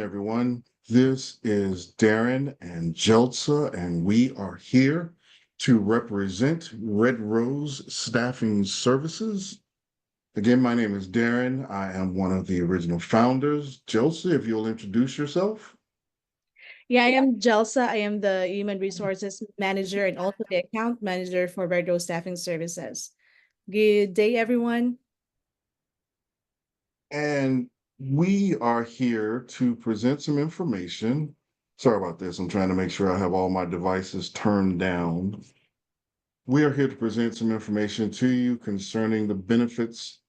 everyone. This is Darren and Jelsa, and we are here to represent Red Rose Staffing Services. Again, my name is Darren. I am one of the original founders. Jelsa, if you'll introduce yourself. Yeah, I am Jelsa. I am the human resources manager and also the account manager for Virgo Staffing Services. Good day, everyone. And we are here to present some information. Sorry about this. I'm trying to make sure I have all my devices turned down. We are here to present some information to you concerning the benefits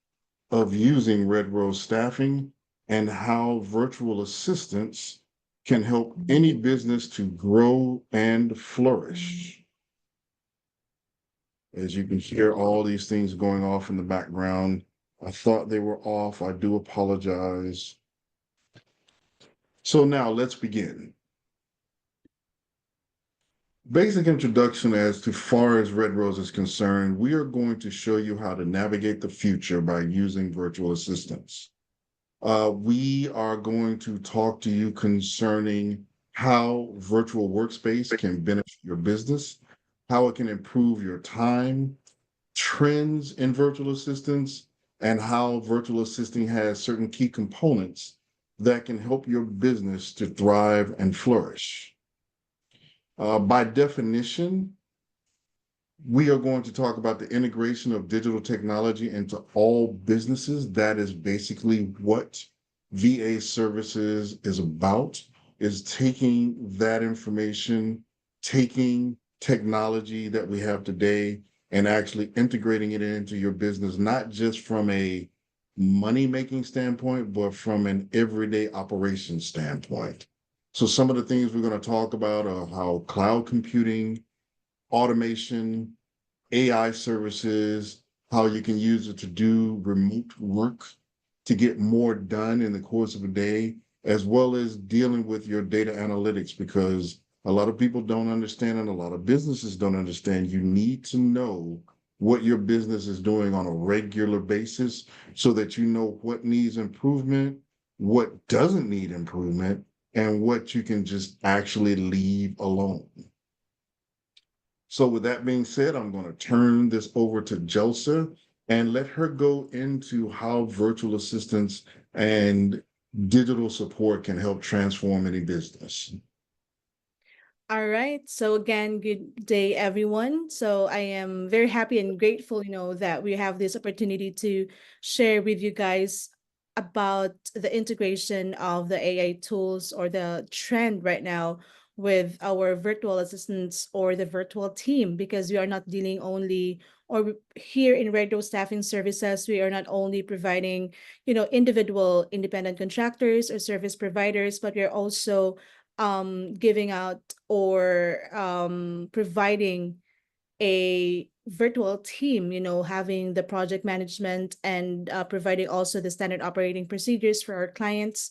of using Red Rose Staffing and how virtual assistants can help any business to grow and flourish. As you can hear all these things going off in the background, I thought they were off. I do apologize. So now let's begin. Basic introduction as to far as Red Rose is concerned, we are going to show you how to navigate the future by using virtual assistants. We are going to talk to you concerning how virtual workspace can benefit your business, how it can improve your time, trends in virtual assistants, and how virtual assisting has certain key components that can help your business to thrive and flourish. By definition, we are going to talk about the integration of digital technology into all businesses. That is basically what VA services is about, is taking that information, taking technology that we have today and actually integrating it into your business, not just from a money-making standpoint, but from an everyday operations standpoint. So some of the things we're going to talk about are how cloud computing, automation, AI services, how you can use it to do remote work to get more done in the course of a day, as well as dealing with your data analytics, because a lot of people don't understand and a lot of businesses don't understand. You need to know what your business is doing on a regular basis so that you know what needs improvement, what doesn't need improvement, and what you can just actually leave alone. So with that being said, I'm going to turn this over to Jelsa and let her go into how virtual assistants and digital support can help transform any business. All right. So again, good day, everyone. So I am very happy and grateful, that we have this opportunity to share with you guys about the integration of the AI tools or the trend right now with our virtual assistants or the virtual team, because we are not dealing only here in radio staffing services, we are not only providing, individual independent contractors or service providers, but we are also giving out or providing a virtual team, having the project management and providing also the standard operating procedures for our clients.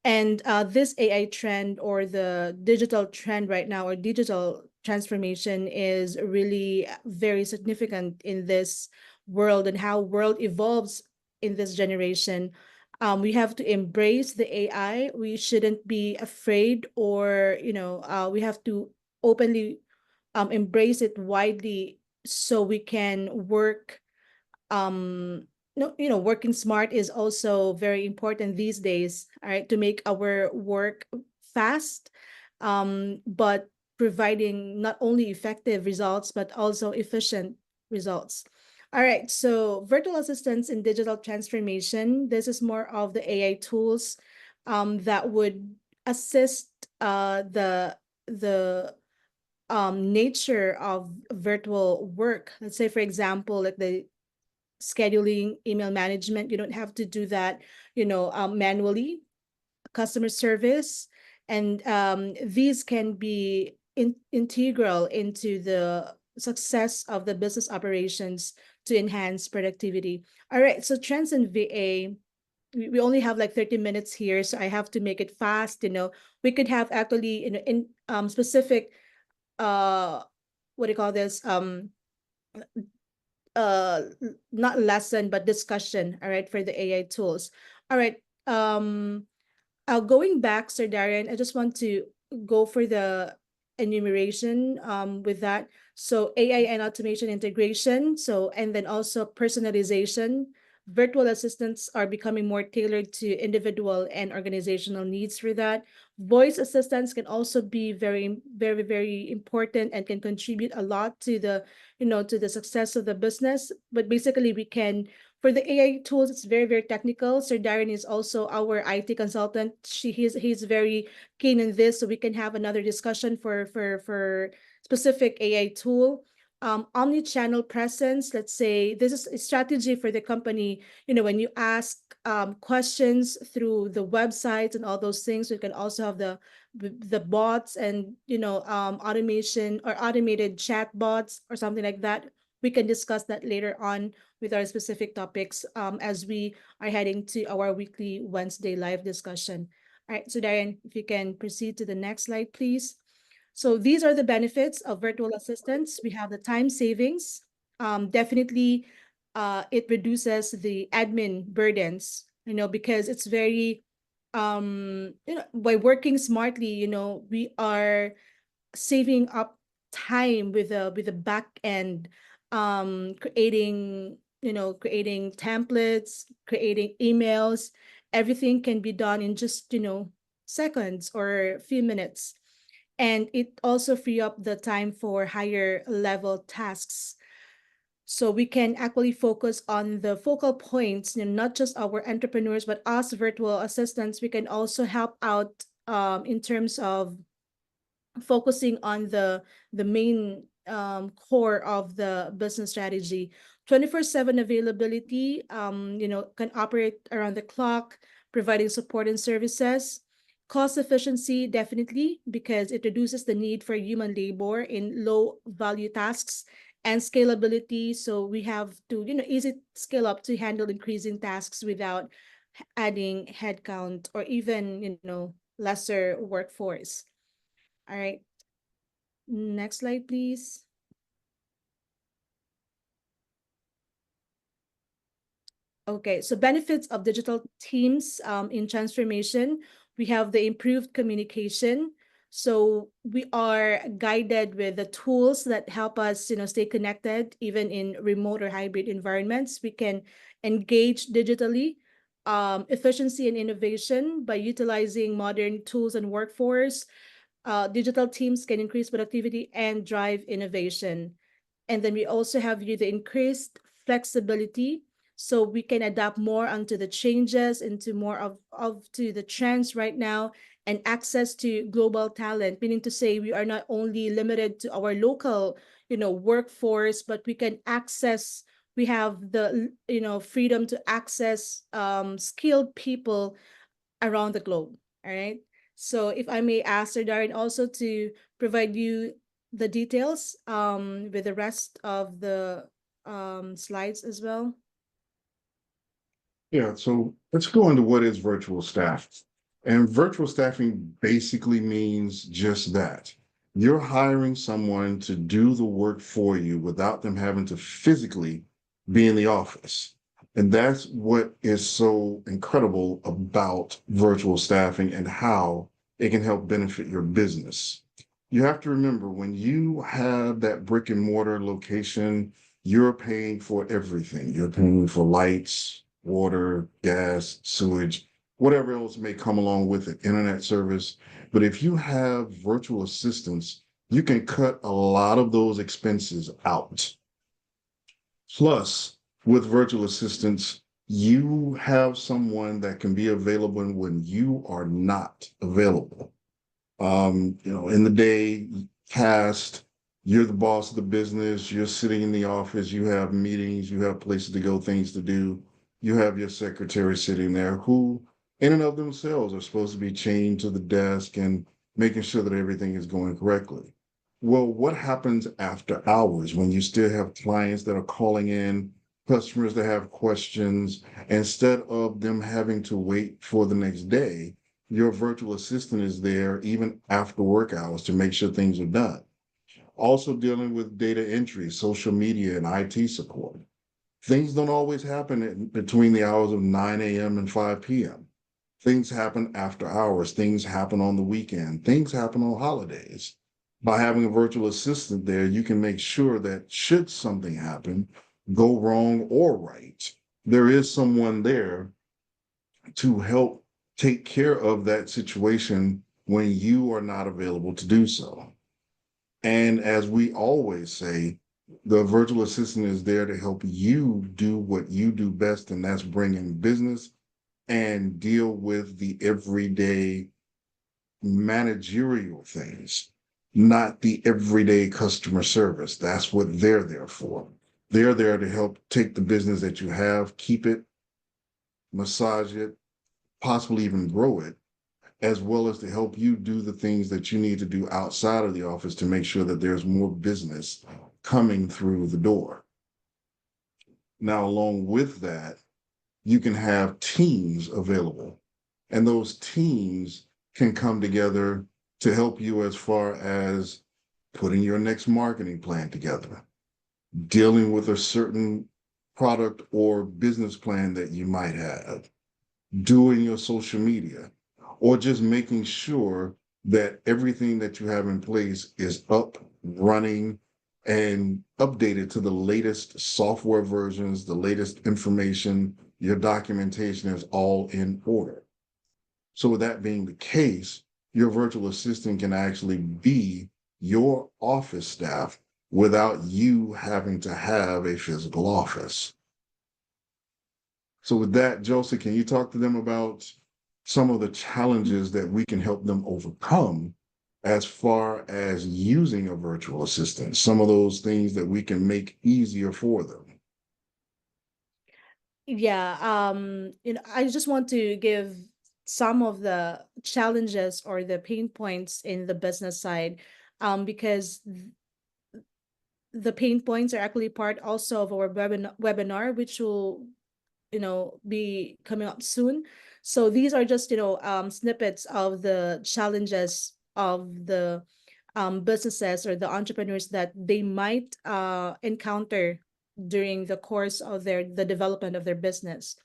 And this AI trend or the digital trend right now or digital transformation is really very significant in this world and how world evolves in this generation. We have to embrace the AI. We shouldn't be afraid, or we have to openly embrace it widely so we can work. No, working smart is also very important these days, all right, to make our work fast, but providing not only effective results but also efficient results. All right, so virtual assistants in digital transformation, this is more of the AI tools that would assist the nature of virtual work. Let's say, for example, like the scheduling, email management, you don't have to do that, manually. Customer service, and these can be integral into the success of the business operations to enhance productivity. All right, so trends in VA, we only have like 30 minutes here, so I have to make it fast. We could have actually, in specific, uh what do you call this, not lesson but discussion, all right, for the AI tools. All right. Going back, Sir Darren, I just want to go for the enumeration with that. So AI and automation integration. So, and then also personalization. Virtual assistants are becoming more tailored to individual and organizational needs for that. Voice assistants can also be very, very, very important and can contribute a lot to the, to the success of the business. But basically, we can for the AI tools, it's very, very technical. Sir Darren is also our IT consultant. He's very keen in this, so we can have another discussion for specific AI tool. Omni-channel presence, let's say this is a strategy for the company. When you ask questions through the websites and all those things, we can also have the bots and automation or automated chat bots or something like that. We can discuss that later on with our specific topics as we are heading to our weekly Wednesday live discussion. All right, so Darren, if you can proceed to the next slide, please. So these are the benefits of virtual assistants. We have the time savings. Definitely, it reduces the admin burdens, because it's very, by working smartly, we are saving up time with the back end creating templates, creating emails. Everything can be done in just seconds or a few minutes, and it also free up the time for higher level tasks, so we can actually focus on the focal points, not just our entrepreneurs but us virtual assistants. We can also help out in terms of focusing on the main core of the business strategy. 24/7 availability, can operate around the clock, providing support and services. Cost efficiency, definitely, because it reduces the need for human labor in low value tasks. And scalability, so we have to easy scale up to handle increasing tasks without adding headcount or even lesser workforce. All right. Next slide, please. Okay, so benefits of digital teams in transformation. We have the improved communication. So we are guided with the tools that help us, stay connected even in remote or hybrid environments. We can engage digitally. Efficiency and innovation by utilizing modern tools and workforce. Digital teams can increase productivity and drive innovation. And then we also have you the increased flexibility, so we can adapt more onto the changes, into more of to the trends right now, and access to global talent, meaning to say we are not only limited to our local, workforce, but we have the freedom to access skilled people around the globe. All right. So if I may ask Sir Darren also to provide you the details with the rest of the slides as well. Yeah, so let's go into what is virtual staff. And virtual staffing basically means just that. You're hiring someone to do the work for you without them having to physically be in the office. And that's what is so incredible about virtual staffing and how it can help benefit your business. You have to remember when you have that brick and mortar location, you're paying for everything. You're paying for lights, water, gas, sewage, whatever else may come along with it, internet service. But if you have virtual assistants, you can cut a lot of those expenses out. Plus, with virtual assistants, you have someone that can be available when you are not available. In the day past, you're the boss of the business, you're sitting in the office, you have meetings, you have places to go, things to do. You have your secretary sitting there who, in and of themselves, are supposed to be chained to the desk and making sure that everything is going correctly. Well, what happens after hours when you still have clients that are calling in, customers that have questions, instead of them having to wait for the next day? Your virtual assistant is there even after work hours to make sure things are done. Also dealing with data entry, social media, and IT support. Things don't always happen between the hours of 9 a.m. and 5 p.m. Things happen after hours, things happen on the weekend, things happen on holidays. By having a virtual assistant there, you can make sure that should something happen, go wrong or right, there is someone there to help take care of that situation when you are not available to do so. And as we always say, the virtual assistant is there to help you do what you do best, and that's bring in business and deal with the everyday managerial things, not the everyday customer service. That's what they're there for. They're there to help take the business that you have, keep it, massage it, possibly even grow it, as well as to help you do the things that you need to do outside of the office to make sure that there's more business coming through the door. Now, along with that, you can have teams available, and those teams can come together to help you as far as putting your next marketing plan together, dealing with a certain product or business plan that you might have, doing your social media, or just making sure that everything that you have in place is up, running, and updated to the latest software versions, the latest information, your documentation is all in order. So, with that being the case, your virtual assistant can actually be your office staff without you having to have a physical office. So with that, Joseph, can you talk to them about some of the challenges that we can help them overcome as far as using a virtual assistant, some of those things that we can make easier for them? Yeah, I just want to give some of the challenges or the pain points in the business side, because the pain points are actually part also of our webinar, which will, be coming up soon. So these are just, snippets of the challenges of the businesses or the entrepreneurs that they might encounter during the course of the development of their business.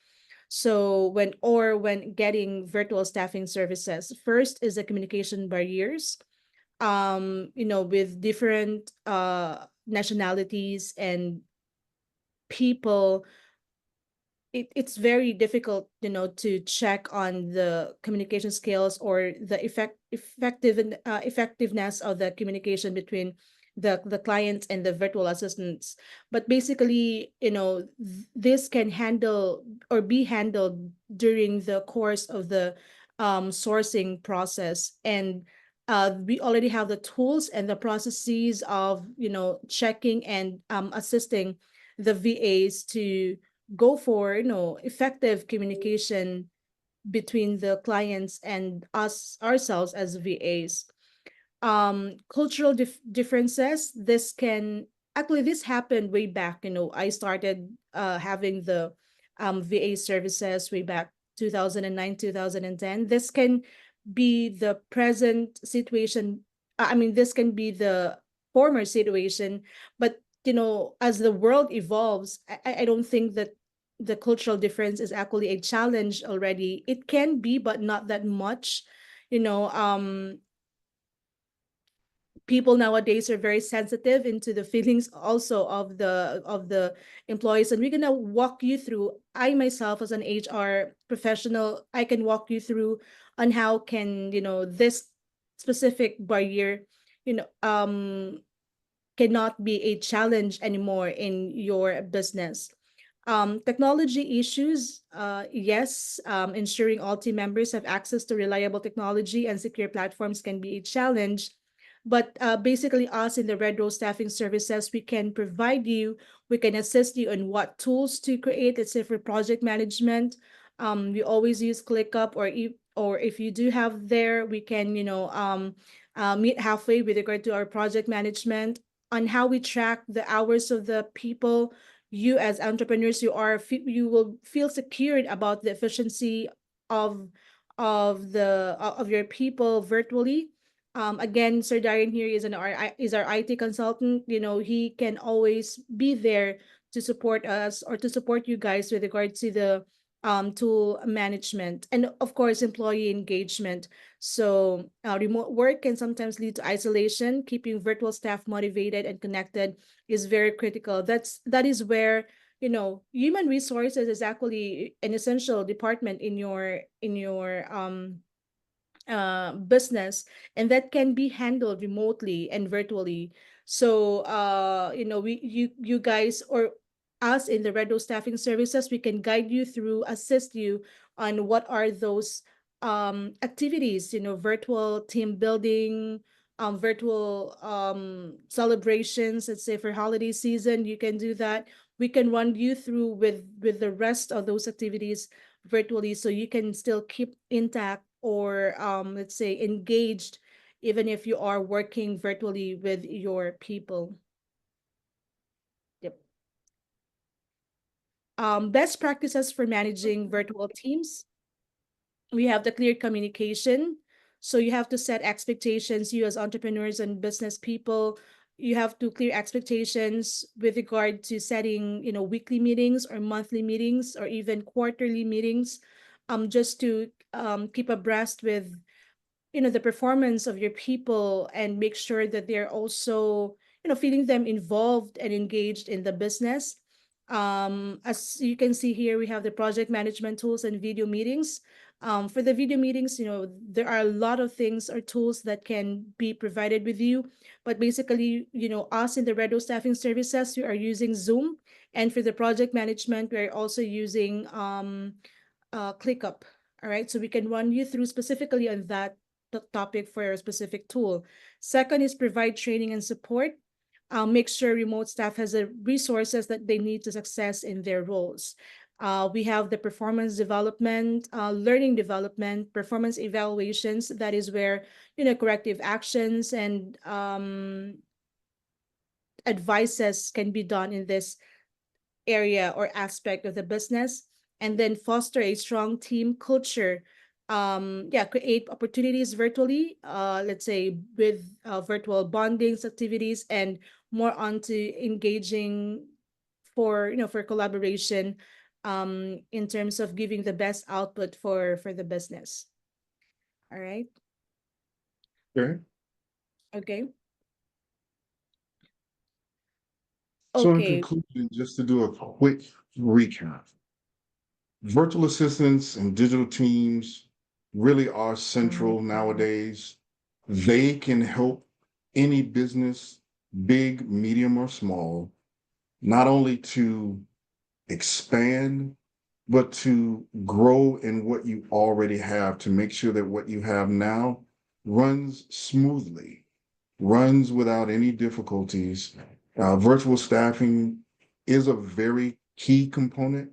So when getting virtual staffing services, first is the communication barriers, with different nationalities and people. It's very difficult, to check on the communication skills or the effectiveness of the communication between the clients and the virtual assistants. But basically, this can handle or be handled during the course of the sourcing process. And we already have the tools and the processes of, checking and assisting the VAs to go for, effective communication between the clients and us ourselves as VAs. Cultural differences, this can actually, this happened way back. I started having the VA services way back 2009, 2010. This can be the present situation. I mean, this can be the former situation, but as the world evolves, I don't think that the cultural difference is actually a challenge already. It can be, but not that much. You know, people nowadays are very sensitive into the feelings also of the employees, and we're gonna walk you through. I myself, as an HR professional, I can walk you through on how can, this specific barrier, you know um cannot be a challenge anymore in your business. Technology issues, yes, ensuring all team members have access to reliable technology and secure platforms can be a challenge. But basically, us in the Red Rose Staffing Services, we can assist you on what tools to create. Let's say for project management, we always use ClickUp, or if you do have there, we can, meet halfway with regard to our project management on how we track the hours of the people. You as entrepreneurs, you will feel secured about the efficiency of of your people virtually. Again, Sir Darian here is our IT consultant. He can always be there to support us or to support you guys with regard to the tool management, and of course employee engagement. So remote work can sometimes lead to isolation. Keeping virtual staff motivated and connected is very critical. That is where, human resources is actually an essential department in your business, and that can be handled remotely and virtually. So you guys, or us in the Redo Staffing Services, we can guide you through, assist you on what are those activities, virtual team building, virtual celebrations. Let's say for holiday season, you can do that. We can run you through with the rest of those activities virtually, so you can still keep intact, or let's say engaged, even if you are working virtually with your people. Yep. Best practices for managing virtual teams: we have the clear communication. So you have to set expectations, you as entrepreneurs and business people. You have to clear expectations with regard to setting, weekly meetings or monthly meetings or even quarterly meetings, just to keep abreast with, the performance of your people, and make sure that they're also, feeling them involved and engaged in the business. As you can see here, we have the project management tools and video meetings. For the video meetings, there are a lot of things or tools that can be provided with you, but basically, us in the Redo Staffing Services, we are using Zoom, and for the project management, we're also using ClickUp. All right, so we can run you through specifically on that topic for a specific tool. Second is provide training and support. Make sure remote staff has the resources that they need to success in their roles. We have the performance development, learning development, performance evaluations. That is where, corrective actions and advices can be done in this area or aspect of the business. And then foster a strong team culture. Yeah, create opportunities virtually, let's say with virtual bondings activities, and more onto engaging for collaboration, in terms of giving the best output for the business. All right. Okay. Okay. So in Okay. conclusion, just to do a quick recap, virtual assistants and digital teams really are central nowadays. They can help any business, big, medium, or small, not only to expand, but to grow in what you already have, to make sure that what you have now runs smoothly, runs without any difficulties. Virtual staffing is a very key component.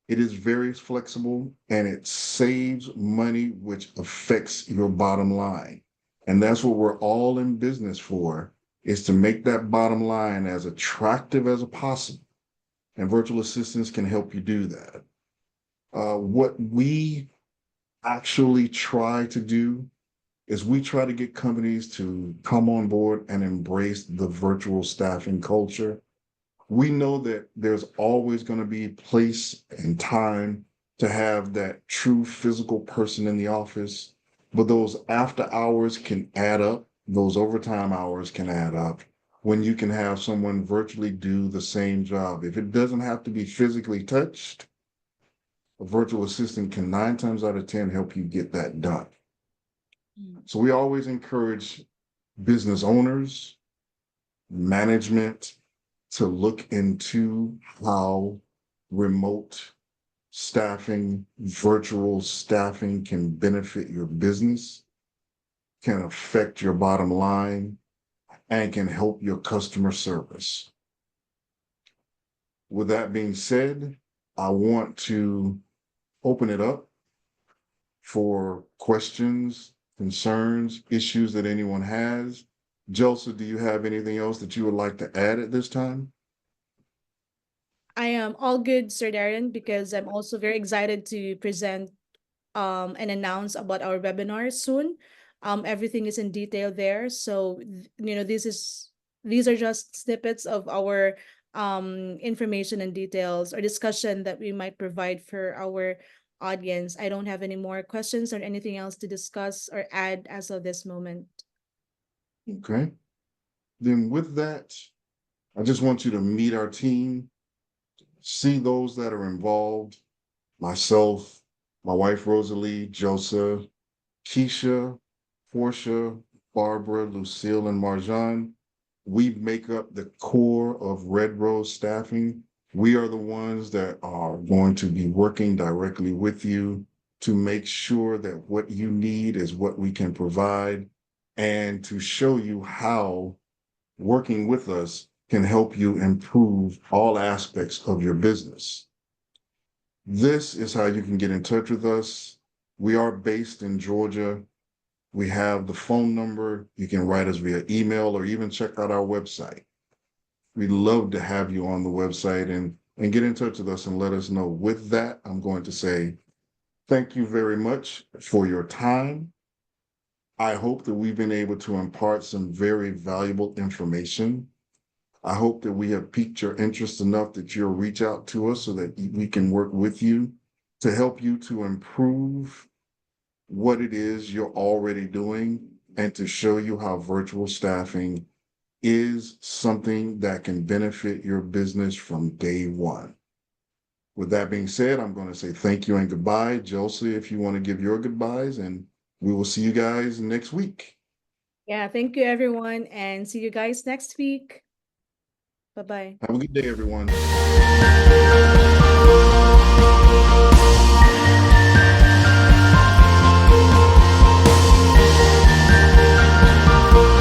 It is very flexible and it saves money, which affects your bottom line. And that's what we're all in business for, is to make that bottom line as attractive as possible. And virtual assistants can help you do that. What we actually try to do is we try to get companies to come on board and embrace the virtual staffing culture. We know that there's always going to be place and time to have that true physical person in the office, but those after hours can add up. Those overtime hours can add up when you can have someone virtually do the same job. If it doesn't have to be physically touched, a virtual assistant can 9 times out of 10 help you get that done. Mm. So we always encourage business owners, management to look into how remote staffing, virtual staffing can benefit your business, can affect your bottom line, and can help your customer service. With that being said, I want to open it up for questions, concerns, issues that anyone has. Joseph, do you have anything else that you would like to add at this time? I am all good, Sir Darren, because I'm also very excited to present and announce about our webinar soon. Everything is in detail there. So, these are just snippets of our information and details or discussion that we might provide for our audience. I don't have any more questions or anything else to discuss or add as of this moment. Okay. Then with that, I just want you to meet our team, see those that are involved, myself, my wife Rosalie, Joseph, Keisha, Portia, Barbara, Lucille, and Marjan. We make up the core of Red Rose Staffing. We are the ones that are going to be working directly with you to make sure that what you need is what we can provide and to show you how working with us can help you improve all aspects of your business. This is how you can get in touch with us. We are based in Georgia. We have the phone number. You can write us via email or even check out our website. We'd love to have you on the website and get in touch with us and let us know. With that, I'm going to say thank you very much for your time. I hope that we've been able to impart some very valuable information. I hope that we have piqued your interest enough that you'll reach out to us so that we can work with you to help you to improve what it is you're already doing and to show you how virtual staffing is something that can benefit your business from day one. With that being said, I'm going to say thank you and goodbye. Josie, if you want to give your goodbyes, and we will see you guys next week. Yeah, thank you everyone and see you guys next week. Bye bye. Have a good day, everyone.